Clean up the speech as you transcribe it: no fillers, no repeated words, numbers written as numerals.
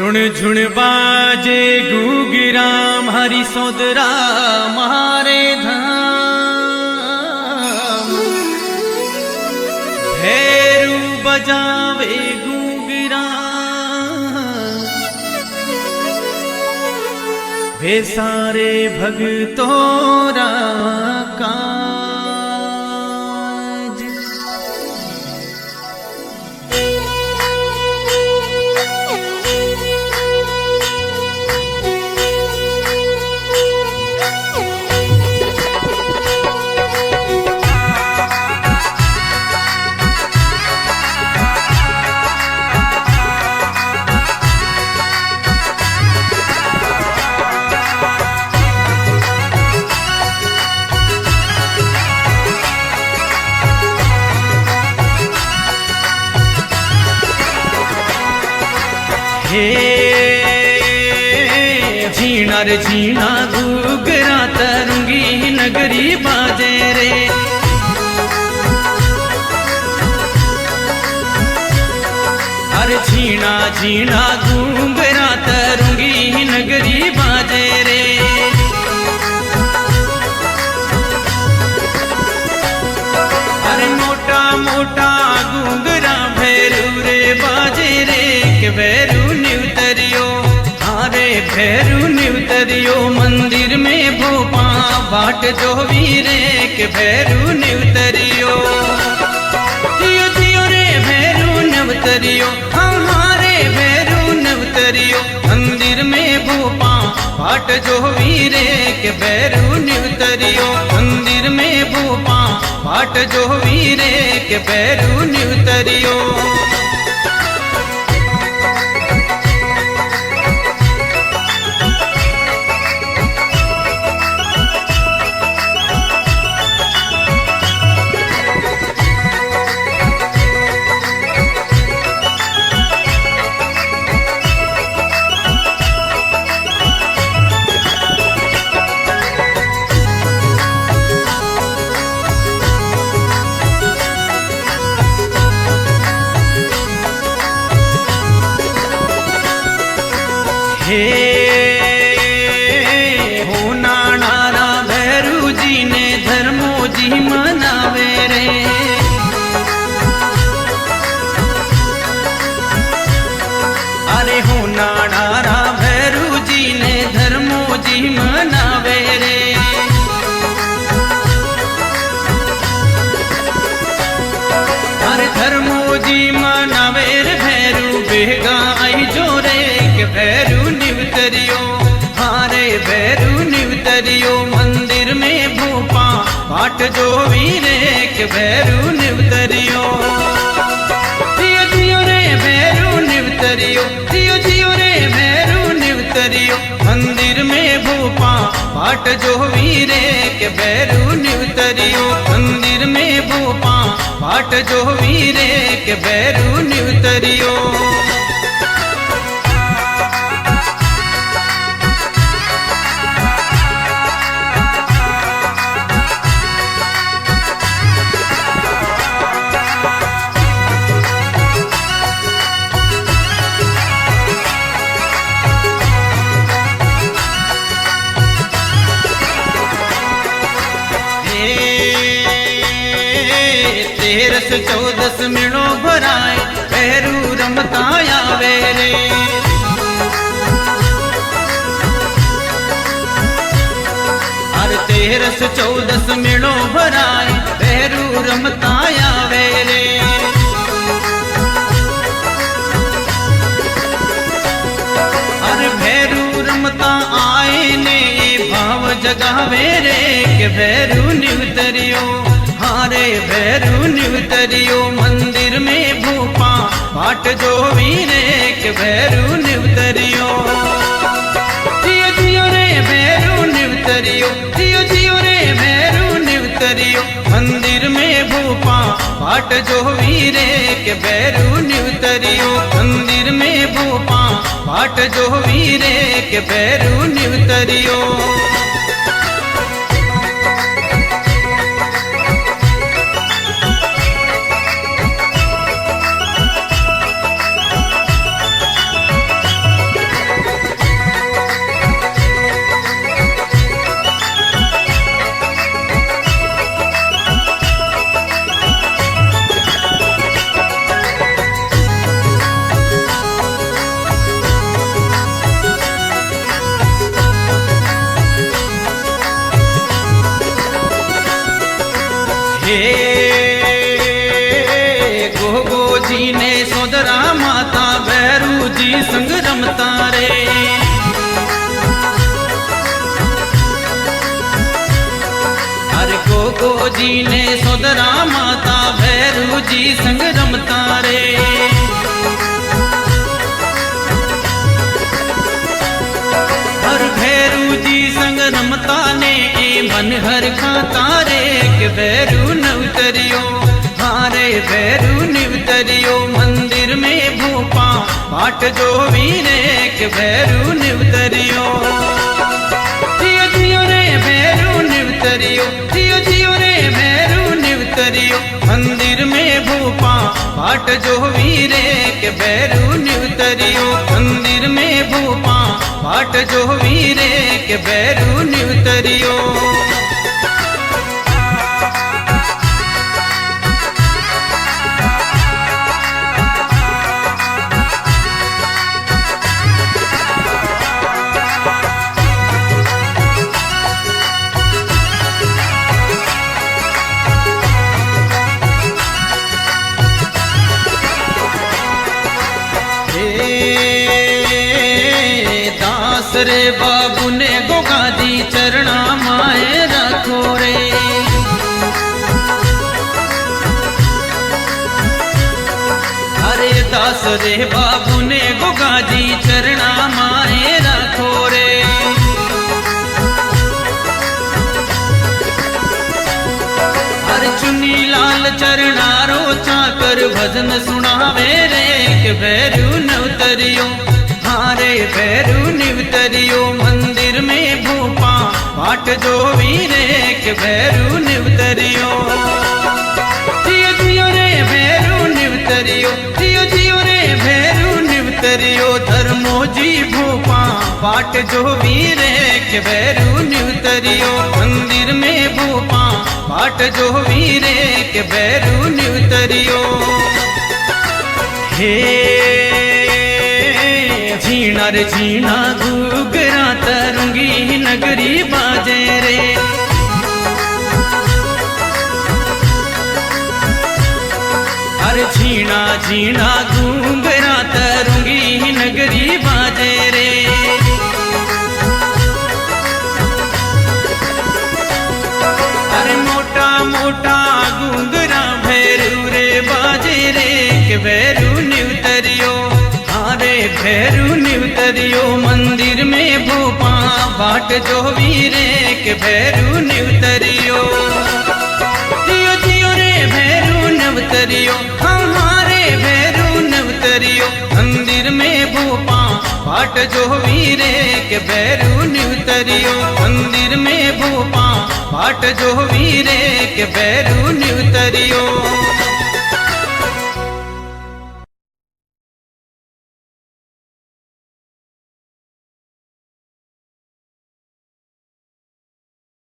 ऋण झुण बाजे गुगिराम हरि सोदरा मारे धाम भैरू बजावे गुगिराम वे सारे भगतोरा काज। झीणा रे झीणा घूगरा तरंगी नगरी बाजे रे। अरे झीणा झीणा घूगरा तरंगी नगरी बाजे रे। अरे मोटा मोटा घूगरा भैरू रे बाजे रे के भैरू निवतरियो। अरे भैरू निवतरियो मंदिर में भोपा बाट जो वीरे के भैरू निवतरियो। जियो जियो रे भैरू निवतरियो हमारे भैरू निवतरियो मंदिर में भोपा बाट जो वीरे के भैरू निवतरियो मंदिर में भोपा बाट जो वीरे के भैरू निवतरियो। हो नाना भैरू जी ने धर्मो जी मनावे रे। अरे हो नाना भैरू जी ने धर्मो जी मनावे रे। अरे धर्मो जी मनावे रे भैरू बेगा आई जोरे के भैरू निवतरियो। हारे भैरू निवतरियो मंदिर में भोपा बाट जो वीरे के भैरू निवतरियो। जियो जियो रे भैरू निवतरियो जियो जियो रे भैरू निवतरियो मंदिर में भोपा बाट जो वीरे के भैरू निवतरियो मंदिर में भोपा बाट जो वीरे के भैरू निवतरियो। तेरस चौदस मिणो भराए भैरू रमता आवे रे। अरे तेरस चौदस मिणो भराए भैरू रमता आवे रे। अरे भैरू रमता आए ने भाव जगावे रे के भैरू निवतरियो। हारे भैरू निवतरियो मंदिर में भोपा बाट जो वीरे के भैरू निवतरियो। जियो जियो रे भैरू निवतरियो जियो जियो रे भैरू निवतरियो मंदिर में भोपा बाट जो वीरे के भैरू निवतरियो मंदिर में भोपा बाट जो वीरे के भैरू निवतरियो। जी ने सोदरा माता भैरू जी संग रमता रे। हर भैरू जी संग रमता ने मन हर खाता रे के भैरू नवतरियो। हारे भैरू निवतरियो मंदिर में भूपा पाट जो वीरे के भैरू निवतरियो। जियो जियो रे भैरू निवतरियो, जियो जियो रे भैरू निवतरियो मंदिर में भूपा पाट जो वीरे के भैरू निवतरियो। मंदिर में भूपा पाट जो वीरे के भैरू निवतरियो। रे बाबू ने गोगादी चरणा माए रखो रे। अरे दास रे बाबू ने गोगादी चरणा माए रखो रे। अरे चुनी लाल चरणारो चाकर भजन सुनावे रे के भैरू नवतरियो। हारे भैरू निवतरियो मंदिर में भूपा पाट जो वीरे के भैरू निवतरियो। जियो जियो रे भैरू निवतरियो, जियो जियो रे भैरू निवतरियो धर्मो जी भूपा पाट जो वीरे के भैरू निवतरियो। मंदिर में भूपा पाट जो वीरे के भैरू निवतरियो। हे झीणा रे झीणा घूगरा तरंगी नगरी बाजे रे। अरे झीणा झीणा घूगरा तरंगी नगरी बाजे रे। अरे मोटा मोटा घूंगरा भैरू रे बाजे रे के भैरू निवतरियो। हारे भैरू निवतरियो मंदिर में भूपा बाट जो वीरे के भैरू निवतरियो। जियो जियो रे भैरू नवतरियो, हमारे भैरू नवतरियो मंदिर में भूपा बाट जो वीरे के भैरू निवतरियो। मंदिर में भूपा बाट जो वीरे के भैरू निवतरियो।